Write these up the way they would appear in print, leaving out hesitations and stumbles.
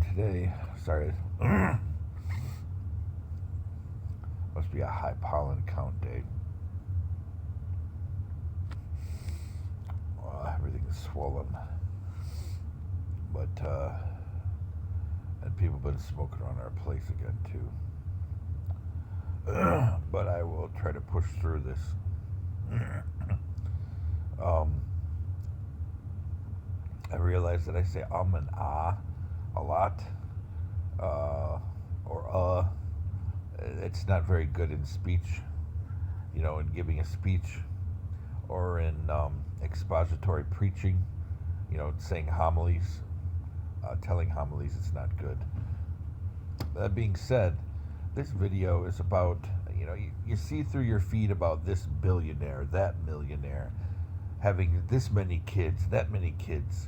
Today, sorry, must be a high pollen count day. Everything is swollen, but and people have been smoking around our place again too. But I will try to push through this. um, I realize that I say and ah a lot, or it's not very good in speech, in giving a speech or in expository preaching, saying homilies, telling homilies, it's not good. That being said, this video is about, you see through your feed about this billionaire, that millionaire, having this many kids, that many kids,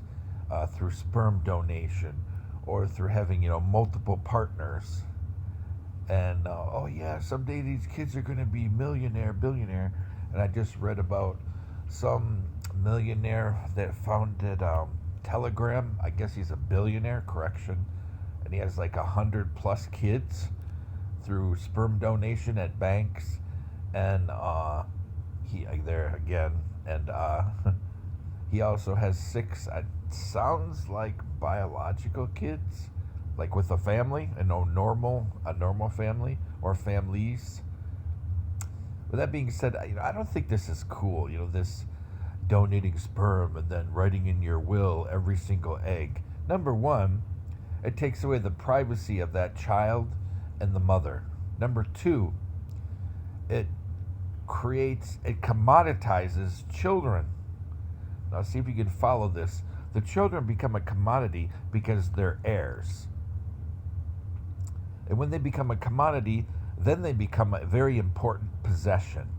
through sperm donation or through having, multiple partners. And, oh yeah, someday these kids are going to be millionaire, billionaire. And I just read about some millionaire that founded Telegram. I guess he's a billionaire, correction. And he has like 100+ kids through sperm donation at banks. And he, there again, and he also has 6, sounds like biological kids, like with a family, a normal family or families. With that being said, I don't think this is cool. This donating sperm and then writing in your will every single egg. Number one, it takes away the privacy of that child and the mother. Number two, it commoditizes children. Now see if you can follow this. The children become a commodity because they're heirs. And when they become a commodity, then they become a very important possession.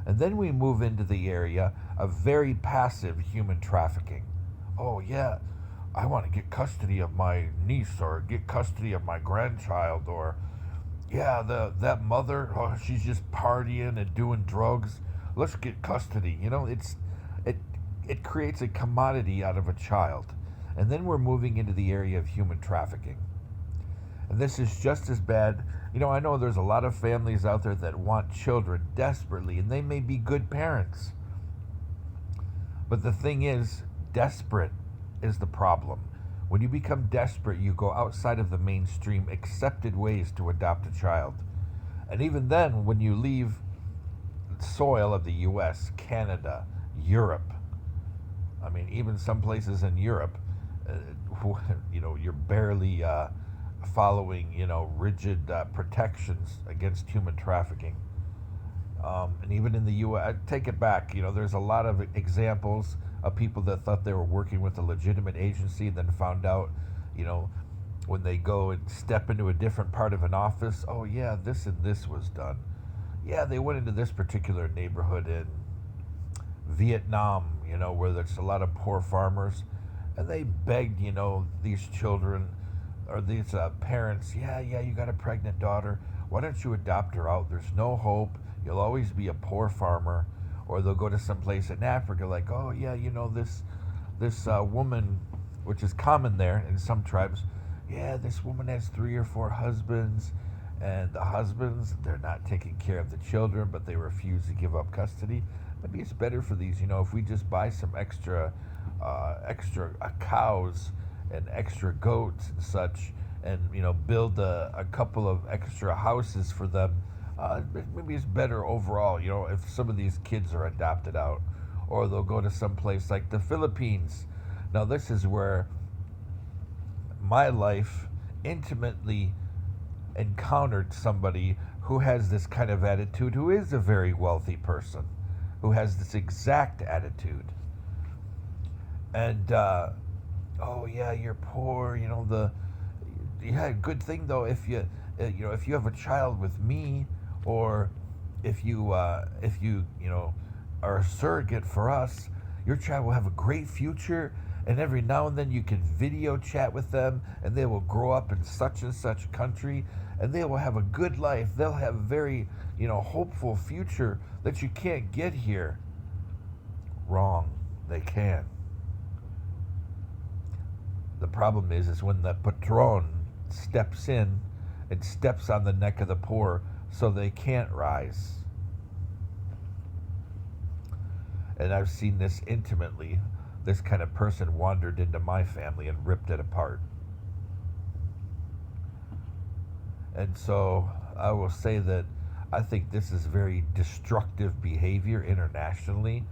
And then we move into the area of very passive human trafficking. Oh yeah, I want to get custody of my niece or get custody of my grandchild, or yeah, that mother, oh, she's just partying and doing drugs. Let's get custody. It creates a commodity out of a child. And then we're moving into the area of human trafficking. And this is just as bad. I know there's a lot of families out there that want children desperately, and they may be good parents. But the thing is, desperate is the problem. When you become desperate, you go outside of the mainstream accepted ways to adopt a child. And even then, when you leave the soil of the US, Canada, Europe, even some places in Europe, you're barely following, rigid protections against human trafficking. And even in the U.S., I take it back, there's a lot of examples of people that thought they were working with a legitimate agency and then found out, when they go and step into a different part of an office, oh yeah, this and this was done. Yeah, they went into this particular neighborhood in Vietnam, where there's a lot of poor farmers, and they begged, these children or these parents, yeah, you got a pregnant daughter, why don't you adopt her out? There's no hope. You'll always be a poor farmer. Or they'll go to some place in Africa like, oh yeah, this woman, which is common there in some tribes, yeah, this woman has 3 or 4 husbands, and the husbands, they're not taking care of the children, but they refuse to give up custody. Maybe it's better for these, if we just buy some extra cows and extra goats and such, and build a couple of extra houses for them. Maybe it's better overall, if some of these kids are adopted out, or they'll go to some place like the Philippines. Now this is where my life intimately encountered somebody who has this kind of attitude, who is a very wealthy person, who has this exact attitude. And oh yeah, you're poor. Good thing though if you have a child with me, or if you are a surrogate for us, your child will have a great future. And every now and then you can video chat with them, and they will grow up in such and such country, and they will have a good life. They'll have a very hopeful future that you can't get here. Wrong. They can. The problem is when the patron, steps in and steps on the neck of the poor so they can't rise. And I've seen this intimately. This kind of person wandered into my family and ripped it apart. And so I will say that I think this is very destructive behavior internationally.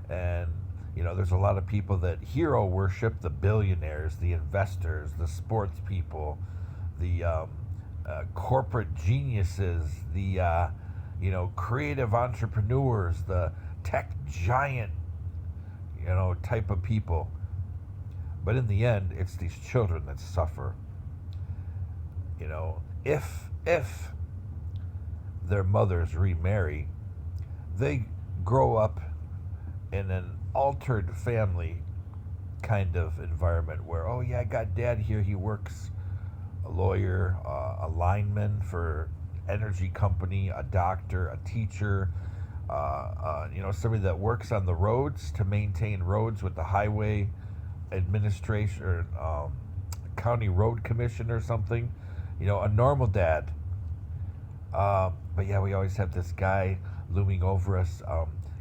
And, there's a lot of people that hero worship the billionaires, the investors, the sports people, the corporate geniuses, the, creative entrepreneurs, the tech giant, type of people. But in the end, it's these children that suffer. If their mothers remarry, they grow up in an altered family kind of environment where, oh yeah, I got dad here, he works a lawyer, a lineman for energy company, a doctor, a teacher, somebody that works on the roads to maintain roads with the highway administration or county road commission or something. A normal dad. But yeah, we always have this guy looming over us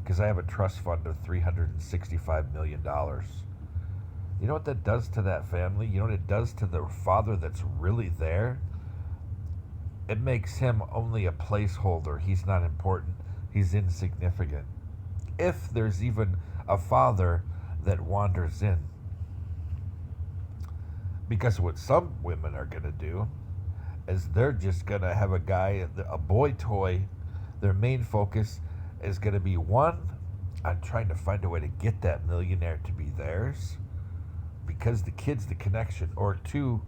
because I have a trust fund of $365 million. You know what that does to that family? You know what it does to the father that's really there? It makes him only a placeholder. He's not important. He's insignificant. If there's even a father that wanders in. Because what some women are going to do is they're just going to have a guy, a boy toy. Their main focus is going to be, one, on trying to find a way to get that millionaire to be theirs because the kid's the connection, or two,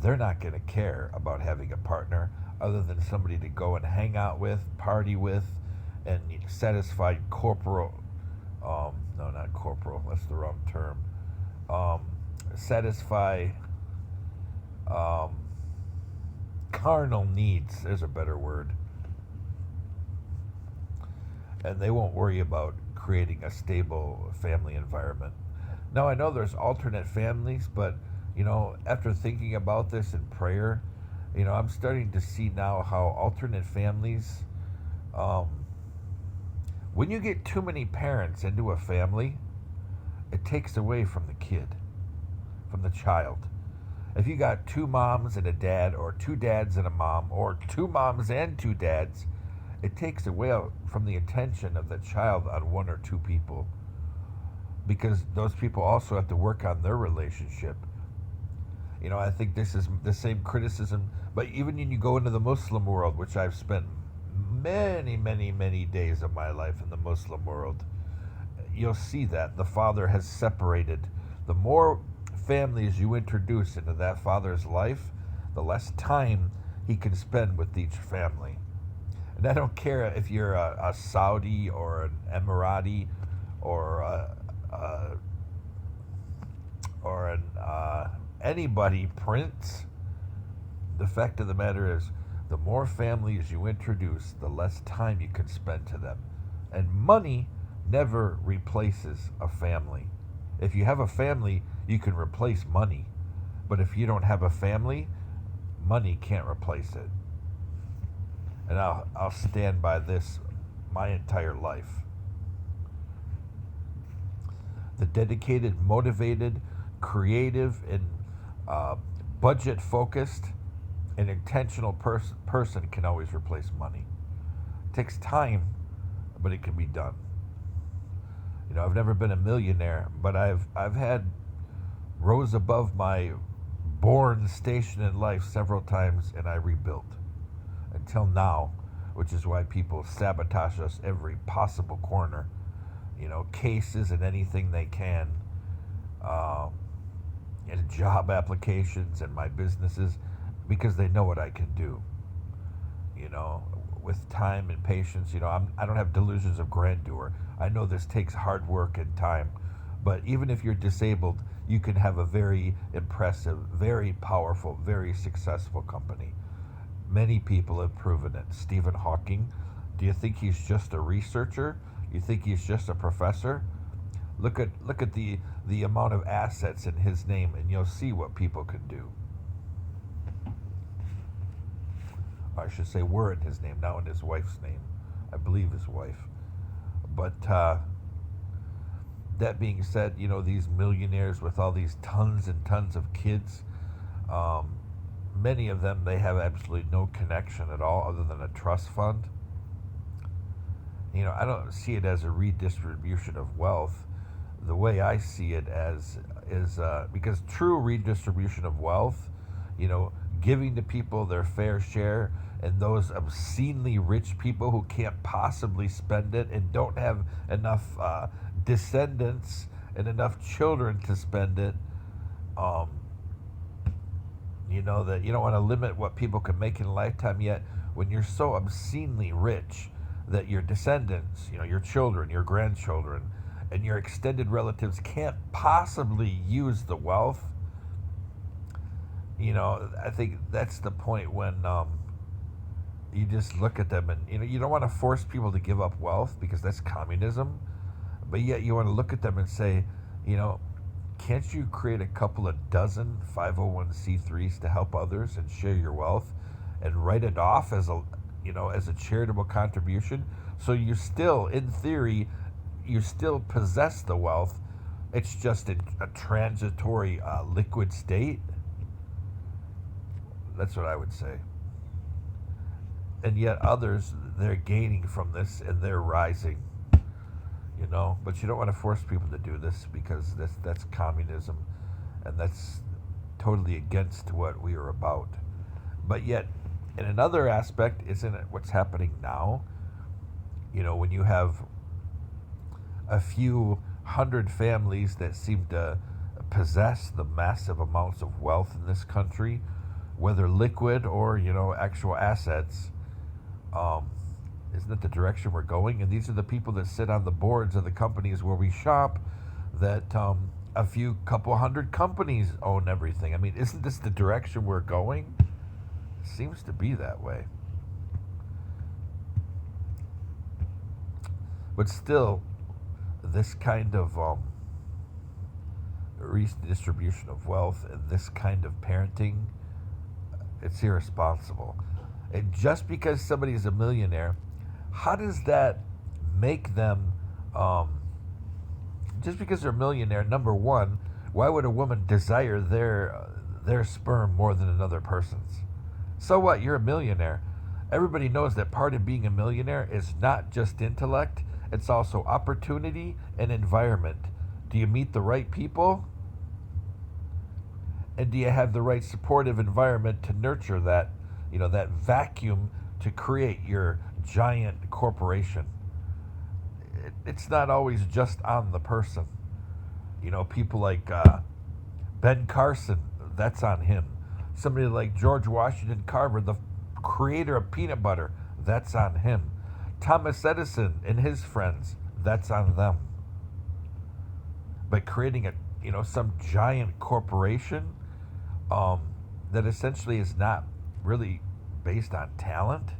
they're not going to care about having a partner other than somebody to go and hang out with, party with, and satisfy corporal, no, not corporal, that's the wrong term, satisfy carnal needs, there's a better word. And they won't worry about creating a stable family environment. Now, I know there's alternate families, but, after thinking about this in prayer, I'm starting to see now how alternate families, when you get too many parents into a family, it takes away from the kid, from the child. If you got two moms and a dad, or two dads and a mom, or two moms and two dads, it takes away from the attention of the child on one or two people, because those people also have to work on their relationship. I think this is the same criticism, but even when you go into the Muslim world, which I've spent many, many, many days of my life in the Muslim world, you'll see that the father has separated. The more families you introduce into that father's life, the less time he can spend with each family. And I don't care if you're a Saudi or an Emirati or anybody, prince. The fact of the matter is, the more families you introduce, the less time you can spend to them. And money never replaces a family. If you have a family, you can replace money. But if you don't have a family, money can't replace it. And I'll stand by this my entire life. The dedicated, motivated, creative, and budget-focused and intentional person can always replace money. It takes time, but it can be done. I've never been a millionaire, but I've had rose above my born station in life several times, and I rebuilt until now, which is why people sabotage us every possible corner, cases and anything they can, and job applications and my businesses, because they know what I can do. With time and patience, I don't have delusions of grandeur. I know this takes hard work and time, but even if you're disabled, you can have a very impressive, very powerful, very successful company. Many people have proven it. Stephen Hawking, do you think he's just a researcher? You think he's just a professor? Look at the amount of assets in his name, and you'll see what people can do. I should say were in his name, now in his wife's name. I believe his wife. But that being said, these millionaires with all these tons and tons of kids, um, many of them, they have absolutely no connection at all other than a trust fund. I don't see it as a redistribution of wealth. The way I see it as is because true redistribution of wealth, giving to people their fair share, and those obscenely rich people who can't possibly spend it and don't have enough descendants and enough children to spend it. Um, that you don't want to limit what people can make in a lifetime, yet when you're so obscenely rich that your descendants, your children, your grandchildren, and your extended relatives can't possibly use the wealth, I think that's the point when you just look at them and, you don't want to force people to give up wealth because that's communism, but yet you want to look at them and say, can't you create a couple of dozen 501c3s to help others and share your wealth and write it off as a charitable contribution? So you still, in theory, you still possess the wealth. It's just in a transitory liquid state. That's what I would say. And yet others, they're gaining from this and they're rising. But you don't want to force people to do this because that's communism, and that's totally against what we are about. But yet, in another aspect, isn't it what's happening now? When you have a few hundred families that seem to possess the massive amounts of wealth in this country, whether liquid or actual assets, isn't it the direction we're going? And these are the people that sit on the boards of the companies where we shop, that a few couple hundred companies own everything. I mean, isn't this the direction we're going? It seems to be that way. But still, this kind of redistribution of wealth and this kind of parenting, it's irresponsible. And just because somebody's a millionaire, how does that make them, just because they're a millionaire, number one, why would a woman desire their sperm more than another person's? So what? You're a millionaire. Everybody knows that part of being a millionaire is not just intellect, it's also opportunity and environment. Do you meet the right people? And do you have the right supportive environment to nurture that, that vacuum to create your giant corporation? It's not always just on the person. People like Ben Carson, that's on him. Somebody like George Washington Carver, the creator of peanut butter, that's on him. Thomas Edison and his friends, that's on them. But creating some giant corporation that essentially is not really based on talent,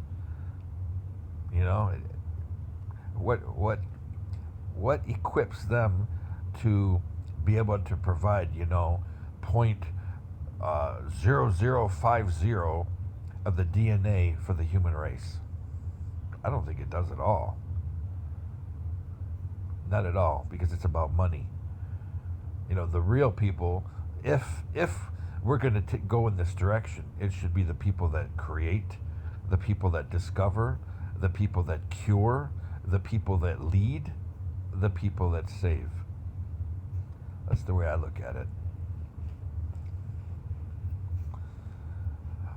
what equips them to be able to provide, 0.0050 of the DNA for the human race? I don't think it does at all. Not at all, because it's about money. The real people, if we're going to go in this direction, it should be the people that create, the people that discover, the people that cure, the people that lead, the people that save. That's the way I look at it.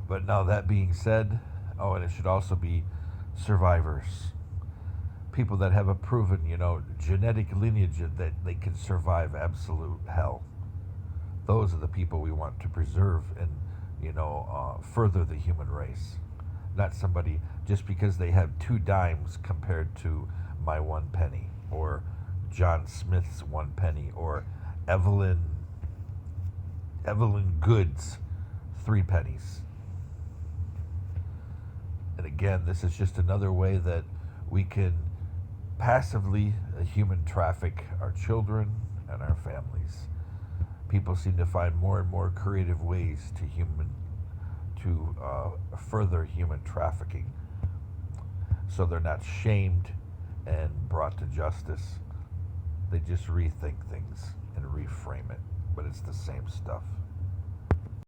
But now, that being said, and it should also be survivors. People that have a proven, genetic lineage that they can survive absolute hell. Those are the people we want to preserve and, further the human race. Not somebody just because they have 2 dimes compared to my 1 penny, or John Smith's 1 penny, or Evelyn Good's 3 pennies. And again, this is just another way that we can passively human traffic our children and our families. People seem to find more and more creative ways to further human trafficking, so they're not shamed and brought to justice. They just rethink things and reframe it, but it's the same stuff.